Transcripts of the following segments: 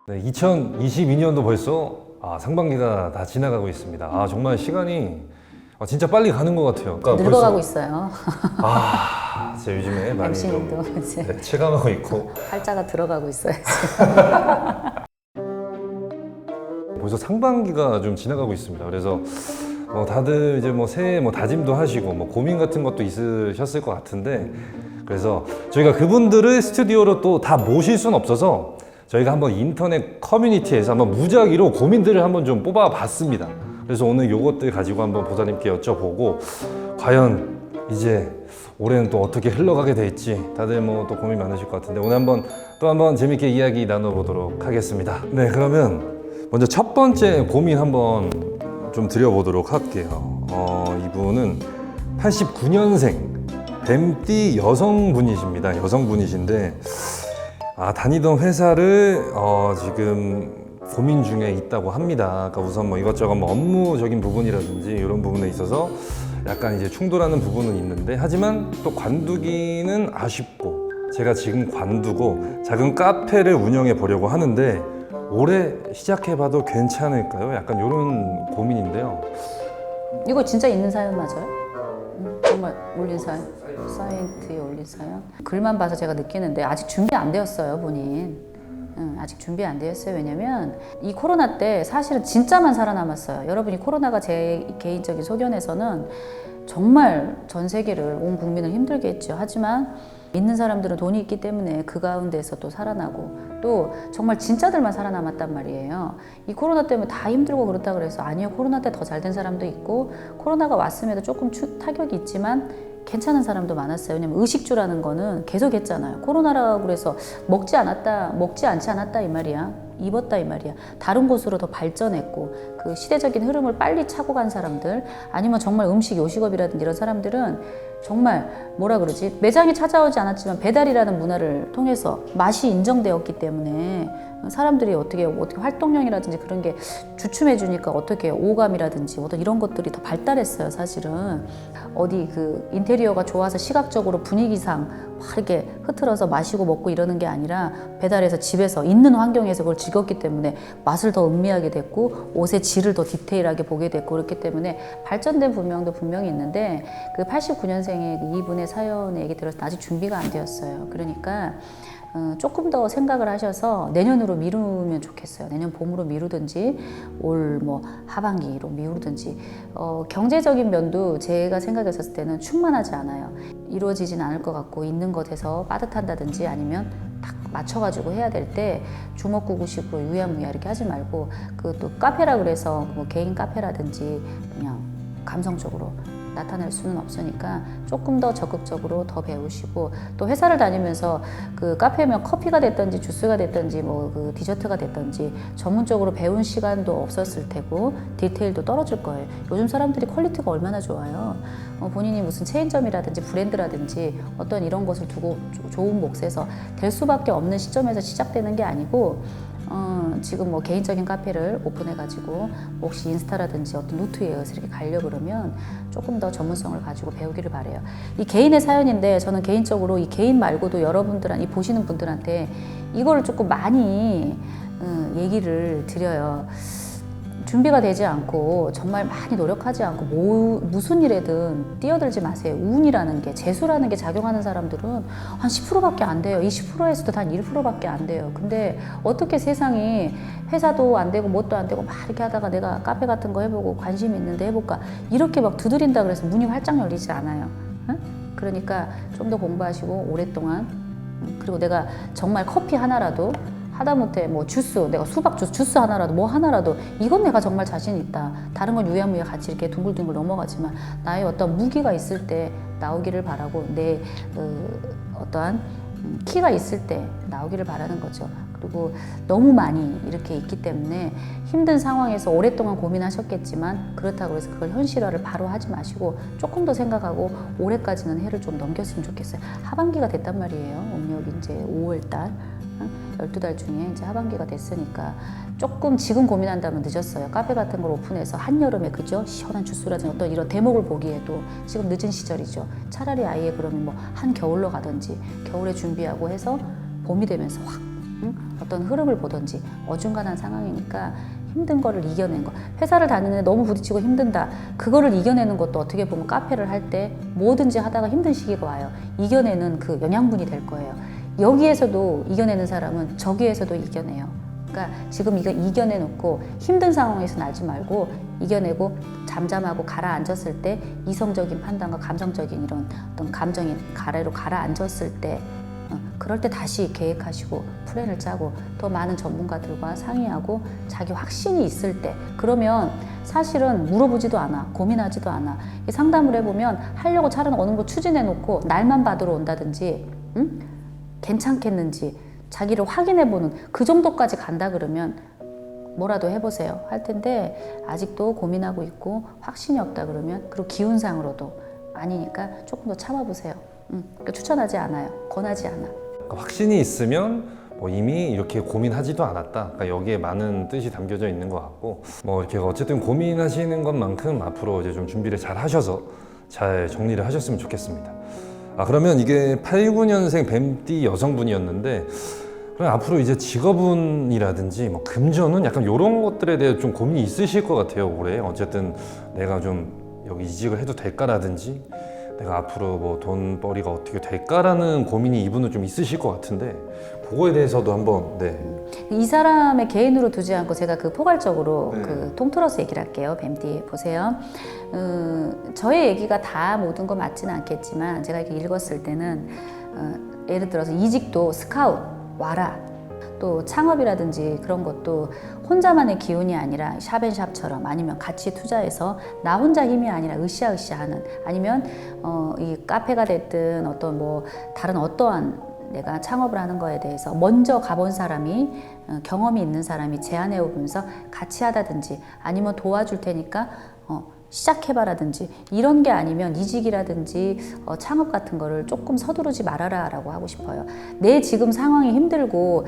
네, 2022년도 벌써 상반기가 다 지나가고 있습니다. 정말 시간이 진짜 빨리 가는 것 같아요. 그러니까 늙어가고 있어요. 제가 요즘에 많이 좀 MC님도 이제 체감하고 있고 팔자가 들어가고 있어요. 벌써 상반기가 좀 지나가고 있습니다. 그래서 다들 이제 새해 다짐도 하시고 고민 같은 것도 있으셨을 것 같은데, 그래서 저희가 그분들을 스튜디오로 또 다 모실 수는 없어서 저희가 한번 인터넷 커뮤니티에서 한번 무작위로 고민들을 한번 좀 뽑아봤습니다. 그래서 오늘 요것들 가지고 한번 보사님께 여쭤보고, 과연 이제 올해는 또 어떻게 흘러가게 될지 다들 또 고민 많으실 것 같은데, 오늘 한번 재밌게 이야기 나눠보도록 하겠습니다. 네, 그러면 먼저 첫 번째 고민 한번 좀 드려보도록 할게요. 이분은 89년생 뱀띠 여성분이십니다. 여성분이신데 다니던 회사를 지금 고민 중에 있다고 합니다. 그러니까 우선 이것저것 업무적인 부분이라든지 이런 부분에 있어서 약간 이제 충돌하는 부분은 있는데, 하지만 또 관두기는 아쉽고, 제가 지금 관두고 작은 카페를 운영해 보려고 하는데 올해 시작해봐도 괜찮을까요? 약간 이런 고민인데요. 이거 진짜 있는 사연 맞아요? 정말 올린 사연? 사이트에 올린 사연? 글만 봐서 제가 느끼는데 아직 준비 안 되었어요, 본인. 아직 준비 안 되었어요. 왜냐면 이 코로나 때 사실은 진짜만 살아남았어요. 여러분이 코로나가 제 개인적인 소견에서는 정말 전 세계를, 온 국민을 힘들게 했죠. 하지만 있는 사람들은 돈이 있기 때문에 그 가운데서 또 살아나고, 또 정말 진짜들만 살아남았단 말이에요. 이 코로나 때문에 다 힘들고 그렇다 그래서 아니요, 코로나 때 더 잘 된 사람도 있고, 코로나가 왔음에도 조금 타격이 있지만 괜찮은 사람도 많았어요. 왜냐면 의식주라는 거는 계속 했잖아요. 코로나라고 그래서 먹지 않지 않았다 이 말이야. 입었다 이 말이야. 다른 곳으로 더 발전했고, 그 시대적인 흐름을 빨리 차고 간 사람들, 아니면 정말 음식 요식업이라든지 이런 사람들은 정말 뭐라 그러지? 매장에 찾아오지 않았지만 배달이라는 문화를 통해서 맛이 인정되었기 때문에 사람들이 어떻게 활동량이라든지 그런 게 주춤해 주니까 어떻게 오감이라든지 어떤 이런 것들이 더 발달했어요. 사실은 어디 그 인테리어가 좋아서 시각적으로 분위기상 막 이렇게 흐트러서 마시고 먹고 이러는 게 아니라 배달해서 집에서 있는 환경에서 그걸 즐겼기 때문에 맛을 더 음미하게 됐고, 옷의 질을 더 디테일하게 보게 됐고, 그렇기 때문에 발전된 분명도 분명히 있는데, 그 89년생의 이분의 사연의 얘기 들었을 때 아직 준비가 안 되었어요. 그러니까 조금 더 생각을 하셔서 내년으로 미루면 좋겠어요. 내년 봄으로 미루든지 올 하반기로 미루든지. 경제적인 면도 제가 생각했을 때는 충만하지 않아요. 이루어지진 않을 것 같고, 있는 것에서 빠듯한다든지 아니면 딱 맞춰가지고 해야 될 때 주먹구구식으로 유야무야 이렇게 하지 말고, 그 또 카페라 그래서 개인 카페라든지 그냥 감성적으로 나타낼 수는 없으니까 조금 더 적극적으로 더 배우시고, 또 회사를 다니면서 그 카페면 커피가 됐든지 주스가 됐든지 그 디저트가 됐든지 전문적으로 배운 시간도 없었을 테고 디테일도 떨어질 거예요. 요즘 사람들이 퀄리티가 얼마나 좋아요. 본인이 무슨 체인점이라든지 브랜드라든지 어떤 이런 것을 두고 좋은 몫에서 될 수밖에 없는 시점에서 시작되는 게 아니고, 지금 개인적인 카페를 오픈해가지고 혹시 인스타라든지 어떤 노트에 의해서 이렇게 가려고 그러면 조금 더 전문성을 가지고 배우기를 바래요. 이 개인의 사연인데, 저는 개인적으로 이 개인 말고도 이 보시는 분들한테 이거를 조금 많이 얘기를 드려요. 준비가 되지 않고 정말 많이 노력하지 않고 무슨 일에든 뛰어들지 마세요. 운이라는 게, 재수라는 게 작용하는 사람들은 한 10%밖에 안 돼요. 20%에서도 한 1%밖에 안 돼요. 근데 어떻게 세상이 회사도 안 되고 뭣도 안 되고 막 이렇게 하다가 내가 카페 같은 거 해보고 관심 있는데 해볼까, 이렇게 막 두드린다 그래서 문이 활짝 열리지 않아요. 응? 그러니까 좀 더 공부하시고 오랫동안, 그리고 내가 정말 커피 하나라도 하다못해 주스, 내가 수박 주스 하나라도 하나라도 이건 내가 정말 자신 있다. 다른 건 유야무야 같이 이렇게 둥글둥글 넘어가지만 나의 어떤 무기가 있을 때 나오기를 바라고, 내 어떠한 키가 있을 때 나오기를 바라는 거죠. 그리고 너무 많이 이렇게 있기 때문에 힘든 상황에서 오랫동안 고민하셨겠지만, 그렇다고 해서 그걸 현실화를 바로 하지 마시고 조금 더 생각하고 올해까지는 해를 좀 넘겼으면 좋겠어요. 하반기가 됐단 말이에요. 음력 이제 5월달 12달 중에 이제 하반기가 됐으니까 조금 지금 고민한다면 늦었어요. 카페 같은 걸 오픈해서 한여름에, 그죠? 시원한 주스라든지 어떤 이런 대목을 보기에도 지금 늦은 시절이죠. 차라리 아예 그러면 한겨울로 가든지 겨울에 준비하고 해서 봄이 되면서 확 응? 어떤 흐름을 보든지 어중간한 상황이니까 힘든 거를 이겨낸 거. 회사를 다니는데 너무 부딪히고 힘든다. 그거를 이겨내는 것도 어떻게 보면 카페를 할 때 뭐든지 하다가 힘든 시기가 와요. 이겨내는 그 영양분이 될 거예요. 여기에서도 이겨내는 사람은 저기에서도 이겨내요. 그러니까 지금 이거 이겨내놓고 힘든 상황에서 나지 말고 이겨내고 잠잠하고 가라앉았을 때 이성적인 판단과 감성적인 이런 어떤 감정이 가래로 가라앉았을 때 그럴 때 다시 계획하시고 플랜을 짜고 더 많은 전문가들과 상의하고 자기 확신이 있을 때 그러면 사실은 물어보지도 않아 고민하지도 않아 상담을 해보면 하려고 차는 어느 거 추진해놓고 날만 받으러 온다든지 응? 괜찮겠는지 자기를 확인해보는 그 정도까지 간다 그러면 뭐라도 해보세요 할 텐데 아직도 고민하고 있고 확신이 없다 그러면 그리고 기운상으로도 아니니까 조금 더 참아보세요. 그러니까 추천하지 않아요. 권하지 않아. 그러니까 확신이 있으면 뭐 이미 이렇게 고민하지도 않았다. 그러니까 여기에 많은 뜻이 담겨져 있는 것 같고 뭐 이렇게 어쨌든 고민하시는 것만큼 앞으로 이제 좀 준비를 잘 하셔서 잘 정리를 하셨으면 좋겠습니다. 그러면 이게 89년생 뱀띠 여성분이었는데 그럼 앞으로 이제 직업운이라든지 뭐 금전운 약간 이런 것들에 대해 좀 고민이 있으실 것 같아요. 올해 어쨌든 내가 좀 여기 이직을 해도 될까라든지 내가 앞으로 뭐 돈벌이가 어떻게 될까라는 고민이 이분은 좀 있으실 것 같은데 그거에 대해서도 한번 이 사람의 개인으로 두지 않고 제가 그 포괄적으로 네. 그 통틀어서 얘기를 할게요. 뱀띠 보세요. 저의 얘기가 다 모든 거 맞지는 않겠지만 제가 이렇게 읽었을 때는 예를 들어서 이직도 스카웃 와라. 또 창업이라든지 그런 것도 혼자만의 기운이 아니라 샵앤샵처럼 아니면 같이 투자해서 나 혼자 힘이 아니라 으쌰으쌰 하는 아니면 이 카페가 됐든 어떤 뭐 다른 어떠한 내가 창업을 하는 거에 대해서 먼저 가본 사람이 경험이 있는 사람이 제안해 오면서 같이 하다든지 아니면 도와줄 테니까 시작해봐라든지 이런 게 아니면 이직이라든지 창업 같은 거를 조금 서두르지 말아라 라고 하고 싶어요. 내 지금 상황이 힘들고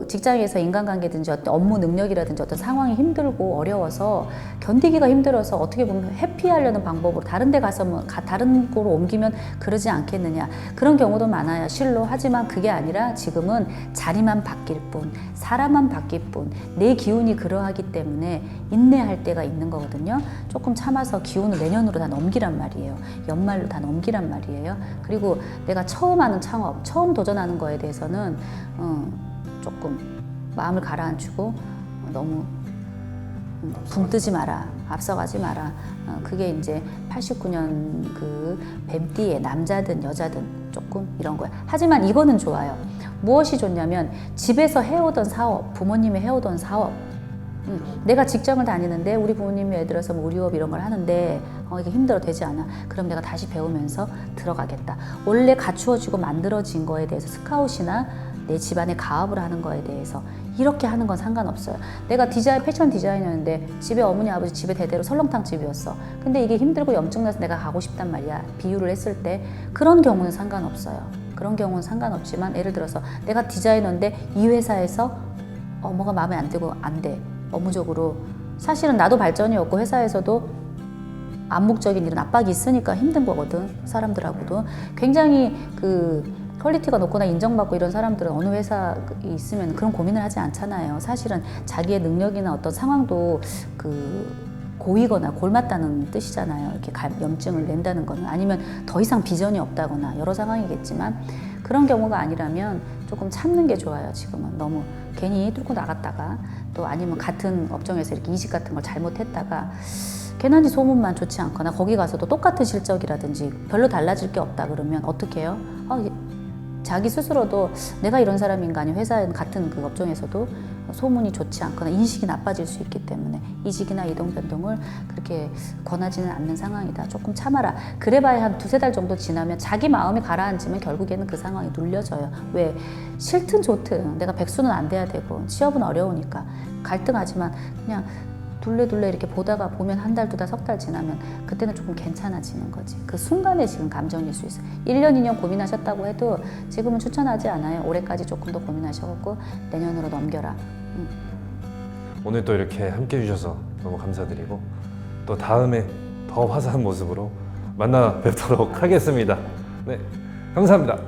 직장에서 인간관계든지 어떤 업무 능력이라든지 어떤 상황이 힘들고 어려워서 견디기가 힘들어서 어떻게 보면 회피하려는 방법으로 다른 데 가서 다른 곳으로 옮기면 그러지 않겠느냐 그런 경우도 많아요. 실로. 하지만 그게 아니라 지금은 자리만 바뀔 뿐 사람만 바뀔 뿐 내 기운이 그러하기 때문에 인내할 때가 있는 거거든요. 조금 참아서 기운을 내년으로 다 넘기란 말이에요. 연말로 다 넘기란 말이에요. 그리고 내가 처음 하는 창업, 처음 도전하는 거에 대해서는 조금 마음을 가라앉히고 너무 붕 뜨지 마라, 앞서가지 마라. 그게 이제 89년 그 뱀띠의 남자든 여자든 조금 이런 거예요. 하지만 이거는 좋아요. 무엇이 좋냐면 집에서 해오던 사업, 부모님이 해오던 사업 내가 직장을 다니는데 우리 부모님이 예를 들어서 뭐 우리업 이런 걸 하는데 이게 힘들어 되지 않아. 그럼 내가 다시 배우면서 들어가겠다. 원래 갖추어지고 만들어진 거에 대해서 스카웃이나 내 집안의 가업을 하는 거에 대해서 이렇게 하는 건 상관없어요. 내가 패션 디자이너였는데 집에 어머니 아버지 집에 대대로 설렁탕 집이었어. 근데 이게 힘들고 염증 나서 내가 가고 싶단 말이야. 비유를 했을 때 그런 경우는 상관없어요. 그런 경우는 상관없지만 예를 들어서 내가 디자이너인데 이 회사에서 뭐가 마음에 안 들고 안 돼. 업무적으로 사실은 나도 발전이 없고 회사에서도 암묵적인 이런 압박이 있으니까 힘든 거거든. 사람들하고도 굉장히 그 퀄리티가 높거나 인정받고 이런 사람들은 어느 회사에 있으면 그런 고민을 하지 않잖아요. 사실은 자기의 능력이나 어떤 상황도 그 고이거나 골맞다는 뜻이잖아요. 이렇게 염증을 낸다는 거는 아니면 더 이상 비전이 없다거나 여러 상황이겠지만 그런 경우가 아니라면 조금 참는 게 좋아요. 지금은 너무 괜히 뚫고 나갔다가 또 아니면 같은 업종에서 이렇게 이직 같은 걸 잘못했다가 괜한 소문만 좋지 않거나 거기 가서도 똑같은 실적이라든지 별로 달라질 게 없다 그러면 어떻게 해요? 자기 스스로도 내가 이런 사람인가 아니면 회사 같은 그 업종에서도 소문이 좋지 않거나 인식이 나빠질 수 있기 때문에 이직이나 이동 변동을 그렇게 권하지는 않는 상황이다. 조금 참아라. 그래봐야 한 2-3달 정도 지나면 자기 마음이 가라앉으면 결국에는 그 상황이 눌려져요. 왜? 싫든 좋든 내가 백수는 안 돼야 되고 취업은 어려우니까 갈등하지만 그냥 둘레둘레 이렇게 보면 한 달, 2달, 3달 지나면 그때는 조금 괜찮아지는 거지. 그 순간에 지금 감정일 수 있어요. 1년, 2년 고민하셨다고 해도 지금은 추천하지 않아요. 올해까지 조금 더 고민하셔갖고 내년으로 넘겨라. 오늘 또 이렇게 함께 해주셔서 너무 감사드리고 또 다음에 더 화사한 모습으로 만나 뵙도록 하겠습니다. 네, 감사합니다.